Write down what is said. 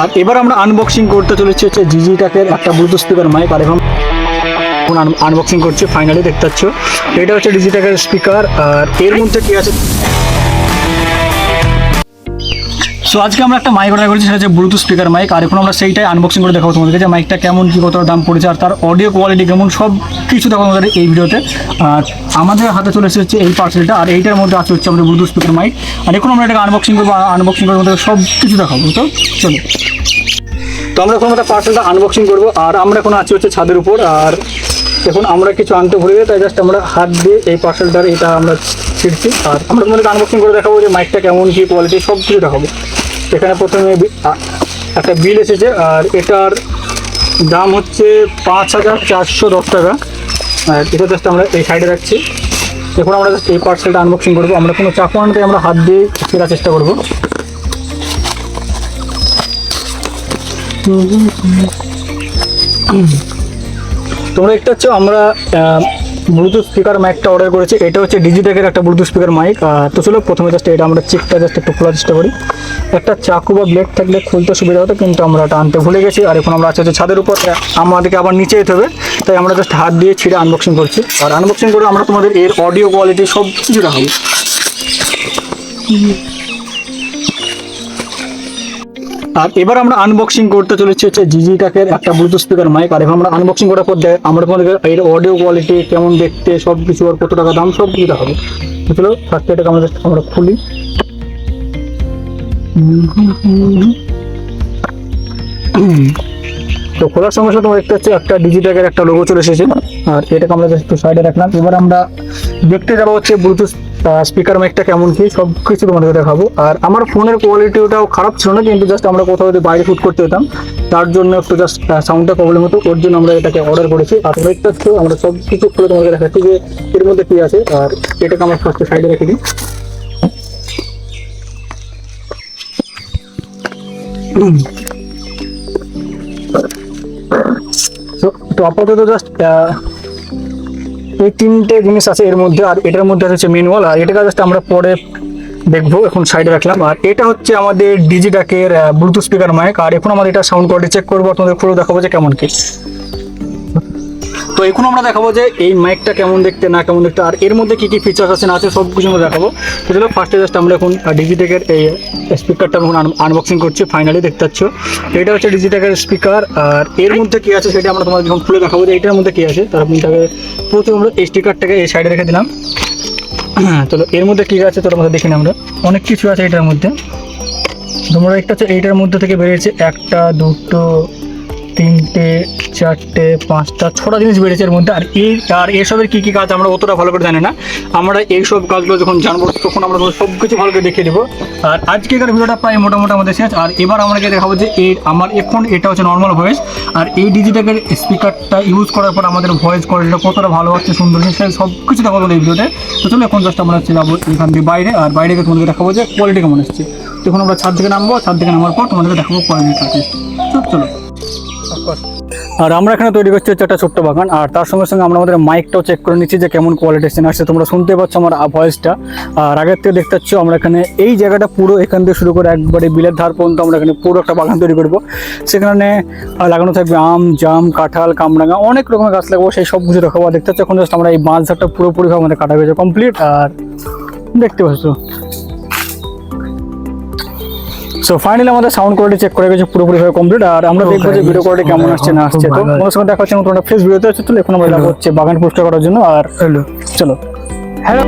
আর এবার আমরা আনবক্সিং করতে চলেছি হচ্ছে জিজিটাকের একটা ব্লুটুথ স্পিকার মাইক। আর এখন আনবক্সিং করছি, ফাইনালি দেখতে পাচ্ছ এটা হচ্ছে ডিজিটাকের স্পিকার। আর এর মধ্যে কি আছে, সো আজকে আমরা একটা মাইক অর্ডার করেছি, সেটা হচ্ছে ব্লুটুথ স্পিকার মাইক। আর এখন আমরা সেইটাই আনবক্সিং করে দেখাবো তোমাদেরকে যে মাইকটা কেমন, কী কত দাম পড়েছে, আর তার অডিও কোয়ালিটি কেমন, সব কিছু দেখাবো আমাদের এই ভিডিওতে। আর আমাদের হাতে চলে এসেছে এই পার্সেলটা, আর এইটার মধ্যে আছে হচ্ছে আমাদের ব্লুটুথ স্পিকার মাইক। আর এখন আমরা এটাকে আনবক্সিং করবো, আনবক্সিং করে আমাদের সব কিছু দেখাবো। তো চলো, তো আমরা এখন আমাদের পার্সেলটা আনবক্সিং করবো। আর আমরা এখন আছি হচ্ছে ছাদের উপর, আর এখন আমরা কিছু আনতে ভুলে যাই, তাই জাস্ট আমরা হাত দিয়ে এই পার্সেলটার এটা আমরা ছিঁড়ছি। আর আমরা তোমাদেরকে আনবক্সিং করে দেখাবো যে মাইকটা কেমন, কী কোয়ালিটি, সব কিছু দেখাবো। এখানে প্রথমে একটা বিল এসেছে, আর এটার দাম হচ্ছে 5,410 টাকা। আর এটা জাস্ট আমরা এই সাইডে রাখছি। এখন আমরা জাস্ট এই পার্সেলটা আনবক্সিং করবো। আমরা কোনো চাকু আনতে আমরা হাত দিয়ে ফেরার চেষ্টা করবো। তোমরা দেখতে পাচ্ছ আমরা ব্লুটুথ স্পিকার মাইকটা অর্ডার করেছি। এটা হচ্ছে ডিজিটেকের একটা ব্লুটুথ স্পিকার মাইক। তো চলো প্রথমে জাস্ট এটা আমরা চিপটা জাস্ট একটু খোলার চেষ্টা করি। একটা চাকু বা ব্লেড থাকলে খুলতে সুবিধা হতো, কিন্তু আমরা এটা আনতে ভুলে গেছি। আর এখন আমরা হচ্ছে ছাদের উপর, আমাদেরকে আবার নিচে যেতে হবে, তাই আমরা জাস্ট হাত দিয়ে ছিঁড়ে আনবক্সিং করছি। আর আনবক্সিং করে আমরা তোমাদের এর অডিও কোয়ালিটি সব কিছু দেখাবো। আর এবার আমরা আনবক্সিং করতে চলেছি হচ্ছে জিজিটাকের একটা ব্লুটুথ স্পিকার মাইক। আর এখন আমরা আনবক্সিং করার পর আমরা তোমাদের এর অডিও কোয়ালিটি কেমন দেখতে, সব কিছু, আর কত টাকা দাম, সব কিছু দেখাবো। চলো ফার্স্ট এটাকে আমরা খুলি। তো খোলার সঙ্গে সাথে দেখতে পাচ্ছি একটা ডিজিটাকের একটা লোগো চলে এসেছে। আর এটাকে আমরা একটু সাইডে রাখলাম। এবার আমরা দেখতে যাবো হচ্ছে ব্লুটুথ স্পিকার মাইকটা কেমন কি, সব কিছু তোমাদেরকে দেখাবো। আর আমার ফোনের কোয়ালিটি ওটাও খারাপ ছিল না, কিন্তু জাস্ট আমরা কোথাও যদি বাইরে শ্যুট করতে যেতাম, তার জন্য একটু জাস্ট সাউন্ডটা প্রবলেম হতো, ওর জন্য আমরা এটাকে অর্ডার করেছি। আর দেখতে পাচ্ছ আমরা সব কিছু খুলে তোমাদেরকে দেখাচ্ছি যে এর মধ্যে কী আছে। আর এটাকে আমরা ফার্স্টে সাইডে রেখে দিই। তো আপাতত জাস্ট এই তিনটে জিনিস আছে এর মধ্যে। আর এটার মধ্যে হচ্ছে ম্যানুয়াল, আর এটাকে জাস্ট আমরা পরে দেখবো, এখন সাইডে রাখলাম। আর এটা হচ্ছে আমাদের ডিজিটাকের ব্লুটুথ স্পিকার মাইক। আর এখন আমাদের এটা সাউন্ড কোয়ালিটি চেক করবো, তোমাদের পুরো দেখাবো যে কেমন কি। তো এখন আমরা দেখাবো যে এই মাইকটা কেমন দেখতে, না কেমন দেখতে, আর এর মধ্যে কী কী ফিচার্স আছে না আছে, সব কিছু আমরা দেখাবো। তো চলো ফার্স্টে জাস্ট আমরা এখন ডিজিটেকের এই স্পিকারটা এখন আনবক্সিং করছি। ফাইনালি দেখতে পাচ্ছ এটা হচ্ছে ডিজিটেকের স্পিকার। আর এর মধ্যে কী আছে সেটা আমরা তোমাদের যখন খুলে দেখাবো যে এটার মধ্যে কী আছে। তার প্রথমে আমরা এই স্টিকারটাকে এই সাইডে রেখে দিলাম। চলো এর মধ্যে কী আছে তোর মধ্যে দেখি না, আমরা অনেক কিছু আছে এটার মধ্যে। তোমরা একটা হচ্ছে এইটার মধ্যে থেকে বেরিয়েছে 1, 2, 3, 4, 5, 6টা জিনিস বেরিয়েছে এর মধ্যে। আর এসবের কী কী কাজ আমরা অতটা ভালো করে জানি না। আমরা এইসব কাজগুলো যখন জানবো তখন আমরা সব কিছু ভালো করে দেখিয়ে দেবো। আর আজকের ভিডিওটা প্রায় মোটামুটি আমাদের শেষ। আর এবার আমাকে দেখাবো যে আমার এখন এটা হচ্ছে নর্মাল ভয়েস, আর এই ডিজিটাকের স্পিকারটা ইউজ করার পর আমাদের ভয়েস কোয়ালিটিটা কতটা ভালো আসছে, সুন্দর হচ্ছে, সব কিছু দেখাবো এই ভিডিওতে। তো চলো এখন জাস্ট আমরা হচ্ছে যাবো এখান থেকে বাইরে। আর বাইরে গিয়ে তোমাদেরকে দেখাবো যে কোয়ালিটি কেমন আসছে। তখন আমরা ছাদ থেকে নামবো, ছাদ থেকে নামার পর তোমাদেরকে দেখাবো কোয়ালিটিটা কি। চলো। আর আমরা এখানে তৈরি করছি হচ্ছে একটা ছোট্ট বাগান। আর তার সঙ্গে সঙ্গে আমরা আমাদের মাইকটাও চেক করে নিচ্ছি যে কেমন কোয়ালিটি আসছে। তোমরা শুনতে পাচ্ছ আমার ভয়েসটা। আর আগের থেকে দেখতে পাচ্ছ আমরা এখানে এই জায়গাটা পুরো এখান থেকে শুরু করে একবারে বিলের ধার পর্যন্ত আমরা এখানে পুরো একটা বাগান তৈরি করবো। সেখানে লাগানো থাকবে আম, জাম, কাঁঠাল, কামরাঙা, অনেক রকমের গাছ লাগাবো, সেই সব কিছু দেখাবো। দেখতে পাচ্ছ এখন জাস্ট আমরা এই বাঁশ ঝাড়টা পুরোপুরিভাবে আমাদের কাটা হয়েছে কমপ্লিট। আর দেখতে পাচ্ছ সো ফাইনালি আমাদের সাউন্ড কোয়ালিটি চেক করে গেছে পুরোপুরিভাবে কমপ্লিট। আর আমরা দেখবো যে ভিডিও কোয়ালিটি কেমন আসছে না আসছে। তো তোমার সঙ্গে দেখা হচ্ছে নতুন একটা ফ্রেশ ভিডিওতে। চলো এখন আমরা যাবো হচ্ছে বাগান পরিষ্কার করার জন্য। আর চলো হ্যালো।